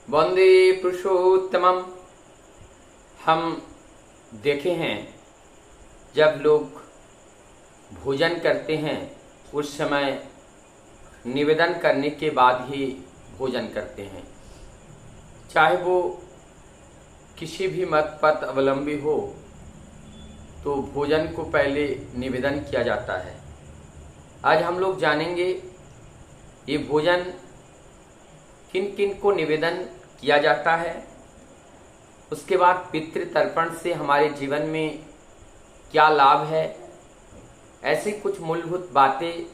वंदे पुरुषोत्तमम। हम देखे हैं जब लोग भोजन करते हैं उस समय निवेदन करने के बाद ही भोजन करते हैं, चाहे वो किसी भी मत पथ अवलंबी हो, तो भोजन को पहले निवेदन किया जाता है। आज हम लोग जानेंगे ये भोजन किन किन को निवेदन किया जाता है, उसके बाद पितृतर्पण से हमारे जीवन में क्या लाभ है। ऐसी कुछ मूलभूत बातें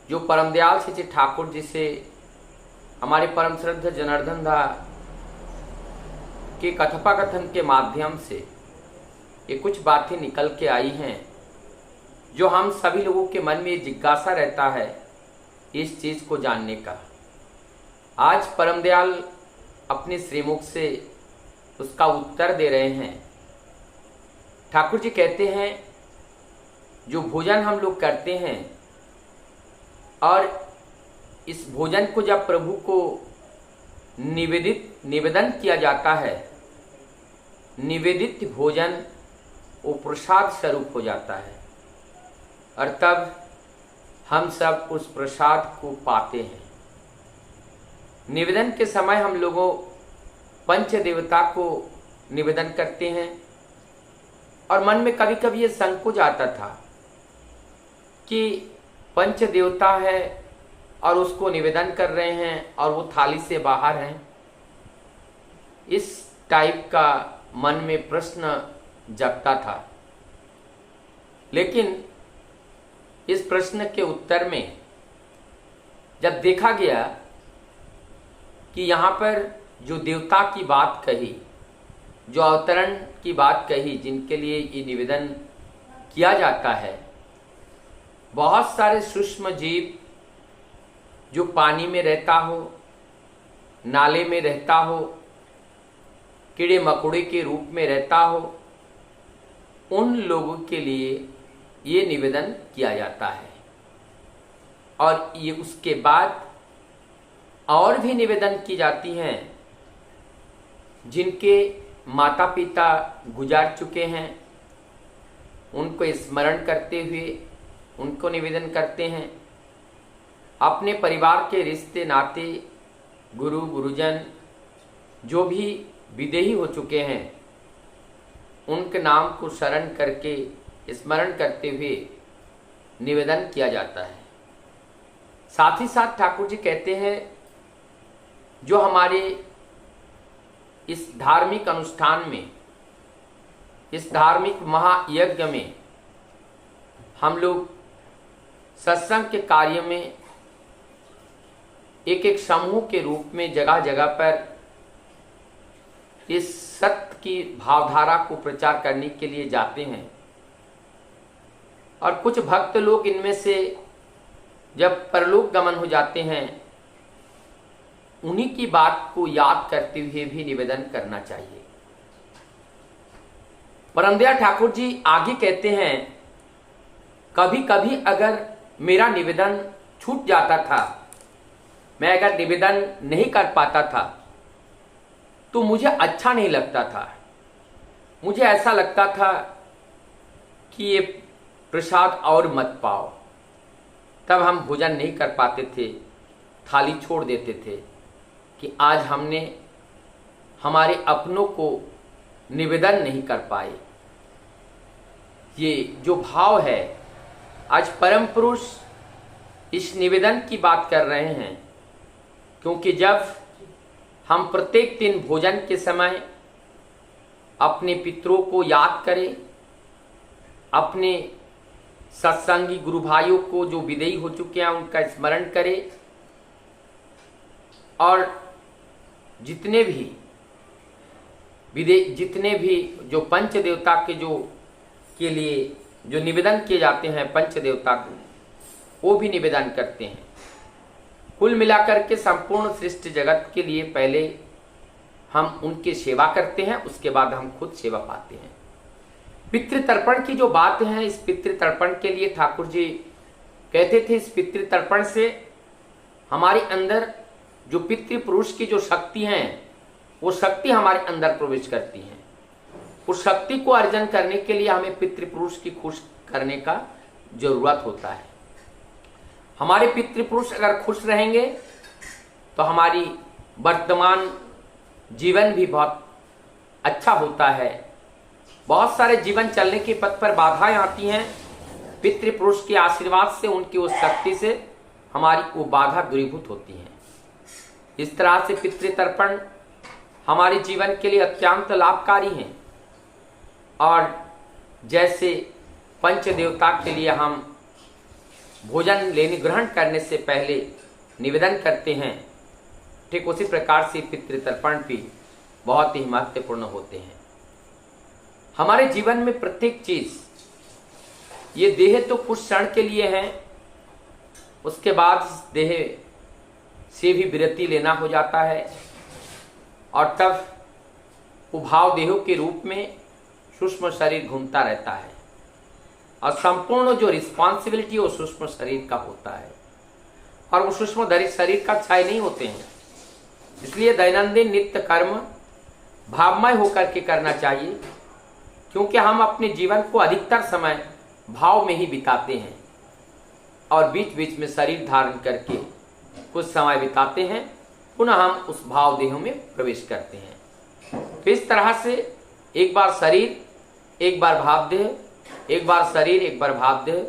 जो परम दयाल श्री ठाकुर जी से हमारे परम श्रद्धा जनार्दन दा के कथोपकथन के माध्यम से ये कुछ बातें निकल के आई हैं, जो हम सभी लोगों के मन में जिज्ञासा रहता है इस चीज़ को जानने का। आज परम दयाल अपने श्रीमुख से उसका उत्तर दे रहे हैं। ठाकुर जी कहते हैं जो भोजन हम लोग करते हैं और इस भोजन को जब प्रभु को निवेदन किया जाता है, निवेदित भोजन वो प्रसाद स्वरूप हो जाता है और तब हम सब उस प्रसाद को पाते हैं। निवेदन के समय हम लोगों पंच देवता को निवेदन करते हैं और मन में कभी कभी ये संकोच आता था कि पंच देवता है और उसको निवेदन कर रहे हैं और वो थाली से बाहर हैं। इस टाइप का मन में प्रश्न जगता था, लेकिन इस प्रश्न के उत्तर में जब देखा गया कि यहाँ पर जो देवता की बात कही, जो अवतरण की बात कही, जिनके लिए ये निवेदन किया जाता है, बहुत सारे सूक्ष्म जीव जो पानी में रहता हो, नाले में रहता हो, कीड़े मकोड़े के रूप में रहता हो, उन लोगों के लिए ये निवेदन किया जाता है। और ये उसके बाद और भी निवेदन की जाती हैं जिनके माता पिता गुजार चुके हैं, उनको स्मरण करते हुए उनको निवेदन करते हैं। अपने परिवार के रिश्ते नाते, गुरु गुरुजन जो भी विदेही हो चुके हैं, उनके नाम को शरण करके स्मरण करते हुए निवेदन किया जाता है। साथ ही साथ ठाकुर जी कहते हैं जो हमारे इस धार्मिक अनुष्ठान में, इस धार्मिक महायज्ञ में हम लोग सत्संग के कार्य में एक एक समूह के रूप में जगह जगह पर इस सत्य की भावधारा को प्रचार करने के लिए जाते हैं। और कुछ भक्त लोग इनमें से जब परलोक गमन हो जाते हैं, उन्हीं की बात को याद करते हुए भी निवेदन करना चाहिए। परमदयाल ठाकुर जी आगे कहते हैं, कभी कभी अगर मेरा निवेदन छूट जाता था, मैं अगर निवेदन नहीं कर पाता था, तो मुझे अच्छा नहीं लगता था। मुझे ऐसा लगता था कि ये प्रसाद और मत पाओ। तब हम भोजन नहीं कर पाते थे, थाली छोड़ देते थे कि आज हमने हमारे अपनों को निवेदन नहीं कर पाए। ये जो भाव है, आज परम पुरुष इस निवेदन की बात कर रहे हैं, क्योंकि जब हम प्रत्येक दिन भोजन के समय अपने पितरों को याद करें, अपने सत्संगी गुरु भाइयों को जो विदेही हो चुके हैं उनका स्मरण करें, और जितने भी जो पंच देवता के लिए जो निवेदन किए जाते हैं, पंच देवता को वो भी निवेदन करते हैं। कुल मिलाकर के संपूर्ण सृष्टि जगत के लिए पहले हम उनकी सेवा करते हैं, उसके बाद हम खुद सेवा पाते हैं। पितृतर्पण की जो बात है, इस पितृतर्पण के लिए ठाकुर जी कहते थे, इस पितृतर्पण से हमारे अंदर जो पितृपुरुष की जो शक्ति हैं वो शक्ति हमारे अंदर प्रवेश करती हैं। उस शक्ति को अर्जन करने के लिए हमें पितृपुरुष की खुश करने का जरूरत होता है। हमारे पितृपुरुष अगर खुश रहेंगे तो हमारी वर्तमान जीवन भी बहुत अच्छा होता है। बहुत सारे जीवन चलने के पथ पर बाधाएं आती हैं, पितृपुरुष के आशीर्वाद से, उनकी उस शक्ति से हमारी वो बाधा दूरीभूत होती हैं। इस तरह से पितृतर्पण हमारे जीवन के लिए अत्यंत लाभकारी हैं। और जैसे पंच देवता के लिए हम भोजन ग्रहण करने से पहले निवेदन करते हैं, ठीक उसी प्रकार से पितृतर्पण भी बहुत ही महत्वपूर्ण होते हैं। हमारे जीवन में प्रत्येक चीज, ये देह तो कुछ क्षण के लिए है, उसके बाद देह से भी विरति लेना हो जाता है और तब उभाव देहों के रूप में सूक्ष्म शरीर घूमता रहता है और संपूर्ण जो रिस्पॉन्सिबिलिटी वो सूक्ष्म शरीर का होता है और वो सूक्ष्म शरीर का क्षय नहीं होते हैं। इसलिए दैनंदिन नित्य कर्म भावमय होकर के करना चाहिए, क्योंकि हम अपने जीवन को अधिकतर समय भाव में ही बिताते हैं और बीच बीच में शरीर धारण करके कुछ समय बिताते हैं, पुनः हम उस भाव देहों में प्रवेश करते हैं। तो इस तरह से एक बार शरीर, एक बार भाव देह, एक बार शरीर, एक बार भाव देह,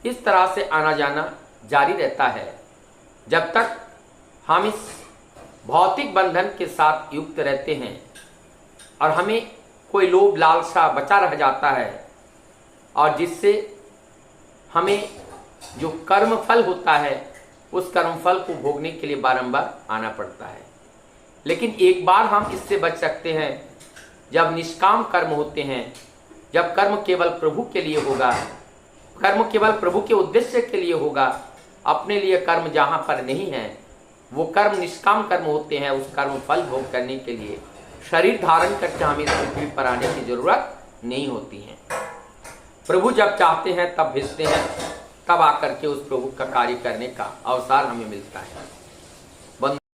इस तरह से आना जाना जारी रहता है जब तक हम इस भौतिक बंधन के साथ युक्त रहते हैं और हमें कोई लोभ लालसा बचा रह जाता है और जिससे हमें जो कर्म फल होता है उस कर्म फल को भोगने के लिए बारंबार आना पड़ता है। लेकिन एक बार हम इससे बच सकते हैं जब निष्काम कर्म होते हैं, जब कर्म केवल प्रभु के लिए होगा, कर्म केवल प्रभु के उद्देश्य के लिए होगा। अपने लिए कर्म जहाँ पर नहीं है वो कर्म निष्काम कर्म होते हैं। उस कर्म फल भोग करने के लिए शरीर धारण करके हमें इस पृथ्वी पर आने की जरूरत नहीं होती है। प्रभु जब चाहते हैं तब भेजते हैं, तब आकर के उस प्रभु का कार्य करने का अवसर हमें मिलता है।